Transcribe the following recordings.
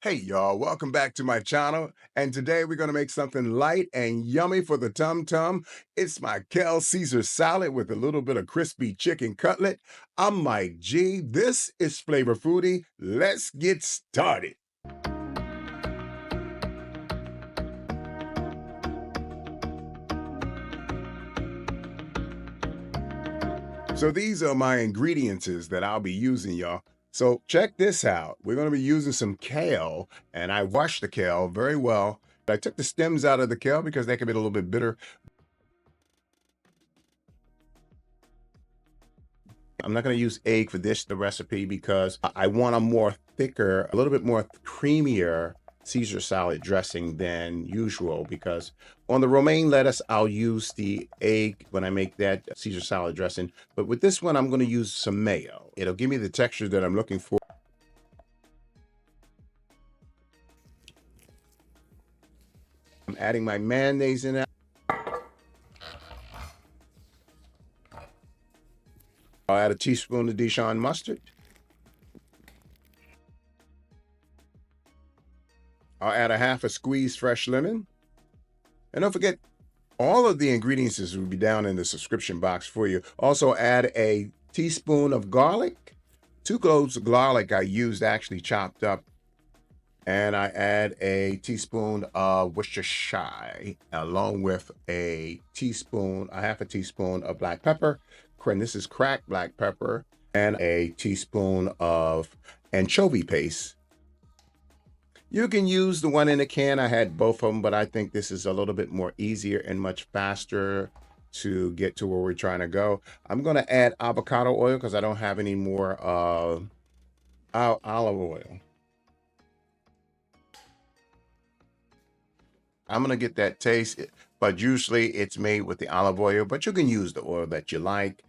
Hey y'all, welcome back to my channel. And today we're going to make something light and yummy for the tum tum. It's my Kale Caesar salad with a little bit of crispy chicken cutlet. I'm Mike G. This is Flavor Foodie. Let's get started. So these are my ingredients that I'll be using, y'all. So check this out. We're going to be using some kale, and I washed the kale very well. I took the stems out of the kale because they can be a little bit bitter. I'm not going to use egg for the recipe because I want a more thicker, a little bit more creamier Caesar salad dressing than usual, because on the romaine lettuce, I'll use the egg when I make that Caesar salad dressing. But with this one, I'm going to use some mayo. It'll give me the texture that I'm looking for. I'm adding my mayonnaise in it. I'll add a teaspoon of Dijon mustard. I'll add a half a squeezed fresh lemon. And don't forget, all of the ingredients will be down in the subscription box for you. Also add a teaspoon of garlic, 2 cloves of garlic I used actually chopped up. And I add a teaspoon of Worcestershire along with a half a teaspoon of black pepper. And this is cracked black pepper, and a teaspoon of anchovy paste. You can use the one in a can. I had both of them, but I think this is a little bit more easier and much faster to get to where we're trying to go. I'm going to add avocado oil because I don't have any more olive oil. I'm going to get that taste, but usually it's made with the olive oil, but you can use the oil that you like.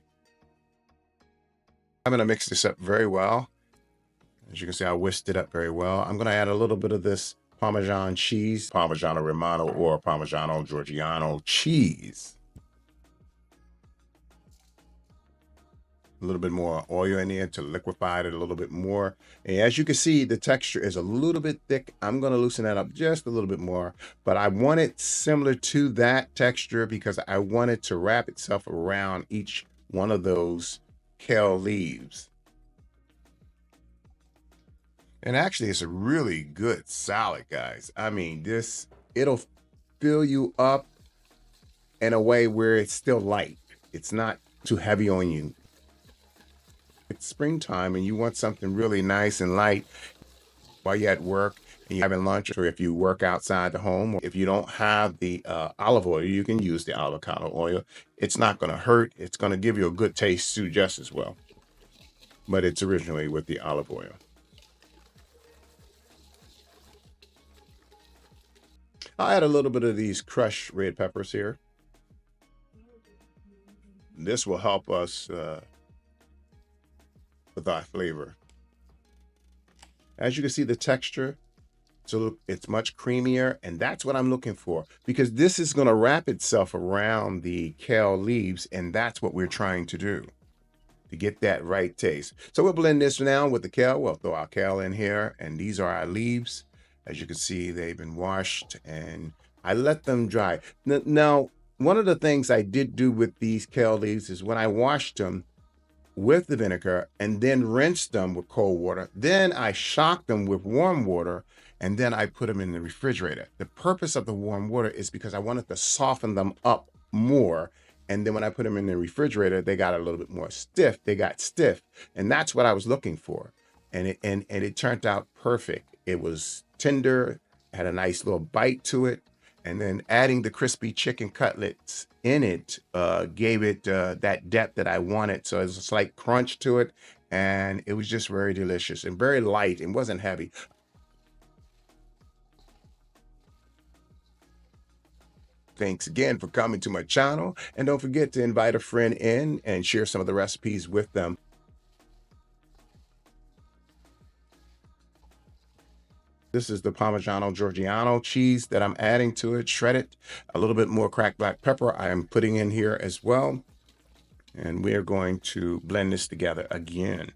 I'm going to mix this up very well. As you can see, I whisked it up very well. I'm going to add a little bit of this Parmesan cheese, Parmigiano-Reggiano or Parmigiano-Reggiano cheese. A little bit more oil in there to liquefy it a little bit more. And as you can see, the texture is a little bit thick. I'm going to loosen that up just a little bit more, but I want it similar to that texture because I want it to wrap itself around each one of those kale leaves. And actually, it's a really good salad, guys. I mean, it'll fill you up in a way where it's still light. It's not too heavy on you. It's springtime and you want something really nice and light while you're at work and you're having lunch, or if you work outside the home, or if you don't have the olive oil, you can use the avocado oil. It's not going to hurt. It's going to give you a good taste too, just as well. But it's originally with the olive oil. I'll add a little bit of these crushed red peppers here. This will help us with our flavor. As you can see, the texture, so it's much creamier, and that's what I'm looking for, because this is going to wrap itself around the kale leaves, and that's what we're trying to do to get that right taste. So we'll blend this now with the kale. We'll throw our kale in here, and these are our leaves. As you can see, they've been washed and I let them dry. Now, one of the things I did do with these kale leaves is when I washed them with the vinegar and then rinsed them with cold water, then I shocked them with warm water, and then I put them in the refrigerator. The purpose of the warm water is because I wanted to soften them up more. And then when I put them in the refrigerator, they got a little bit more stiff. They got stiff, and that's what I was looking for. And it turned out perfect. It was tender, had a nice little bite to it, and then adding the crispy chicken cutlets in it gave it that depth that I wanted. So there's a slight crunch to it, and it was just very delicious and very light. It wasn't heavy. Thanks again for coming to my channel, and don't forget to invite a friend in and share some of the recipes with them. This is the Parmigiano-Reggiano cheese that I'm adding to it, shredded. A little bit more cracked black pepper I am putting in here as well. And we're going to blend this together again.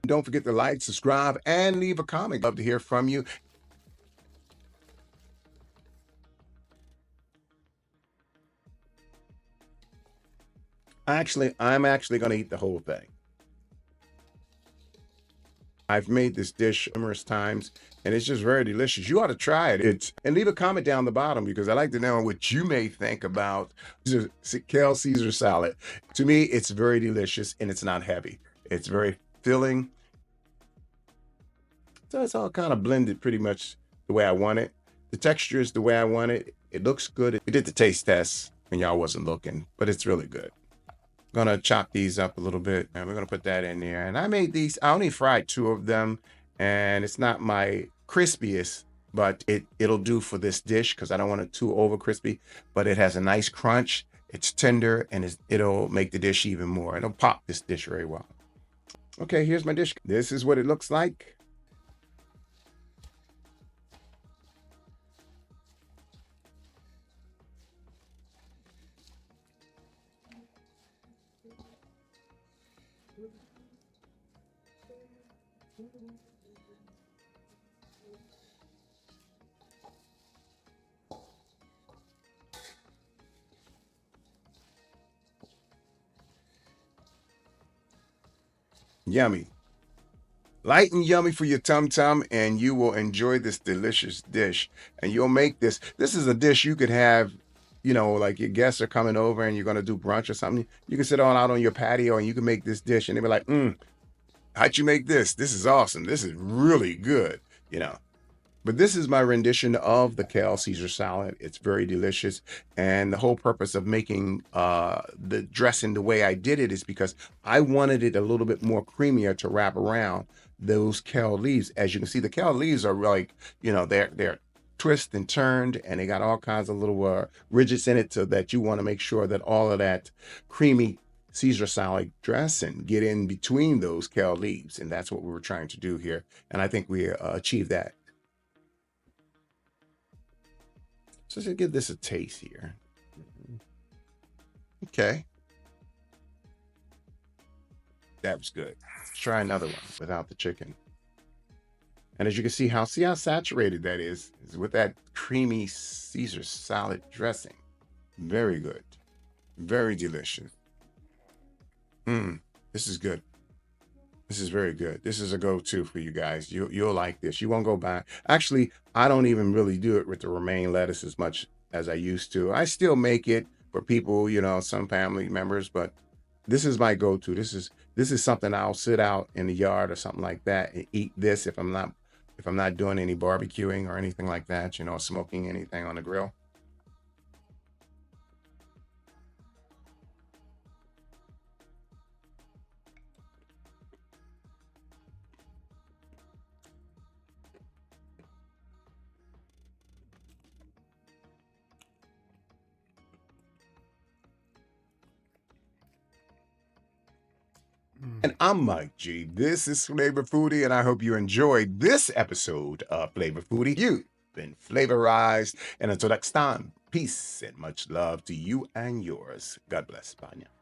Don't forget to like, subscribe, and leave a comment. Love to hear from you. I'm actually going to eat the whole thing. I've made this dish numerous times, and it's just very delicious. You ought to try it. And leave a comment down the bottom because I like to know what you may think about kale Caesar salad. To me, it's very delicious and it's not heavy. It's very filling. So it's all kind of blended pretty much the way I want it. The texture is the way I want it. It looks good. We did the taste test when y'all wasn't looking, but it's really good. Gonna chop these up a little bit and we're gonna put that in there. And I made these, I only fried 2 of them, and it's not my crispiest, but it'll do for this dish because I don't want it too over crispy, but it has a nice crunch. It's tender and it'll make the dish even more. It'll pop this dish very well. Okay, here's my dish. This is what it looks like. Yummy. Light and yummy for your tum-tum, and you will enjoy this delicious dish. And you'll make this. This is a dish you could have, like your guests are coming over and you're going to do brunch or something. You can sit out on your patio and you can make this dish and they'll be like, how'd you make this? This is awesome. This is really good. But this is my rendition of the kale Caesar salad. It's very delicious. And the whole purpose of making the dressing the way I did it is because I wanted it a little bit more creamier to wrap around those kale leaves. As you can see, the kale leaves are like, they're twist and turned, and they got all kinds of little ridges in it so that you want to make sure that all of that creamy Caesar salad dressing get in between those kale leaves. And that's what we were trying to do here. And I think we achieved that. So let's give this a taste here. Okay. That was good. Let's try another one without the chicken. And as you can see how saturated that is with that creamy Caesar salad dressing. Very good. Very delicious. This is good. This is very good. This is a go-to for you guys. You'll like this. You won't go back. Actually, I don't even really do it with the romaine lettuce as much as I used to. I still make it for people, some family members, but this is my go-to. This is something I'll sit out in the yard or something like that and eat this if I'm not doing any barbecuing or anything like that, smoking anything on the grill. And I'm Mike G. This is Flavor Foodie, and I hope you enjoyed this episode of Flavor Foodie. You've been flavorized. And until next time, peace and much love to you and yours. God bless. Bye now.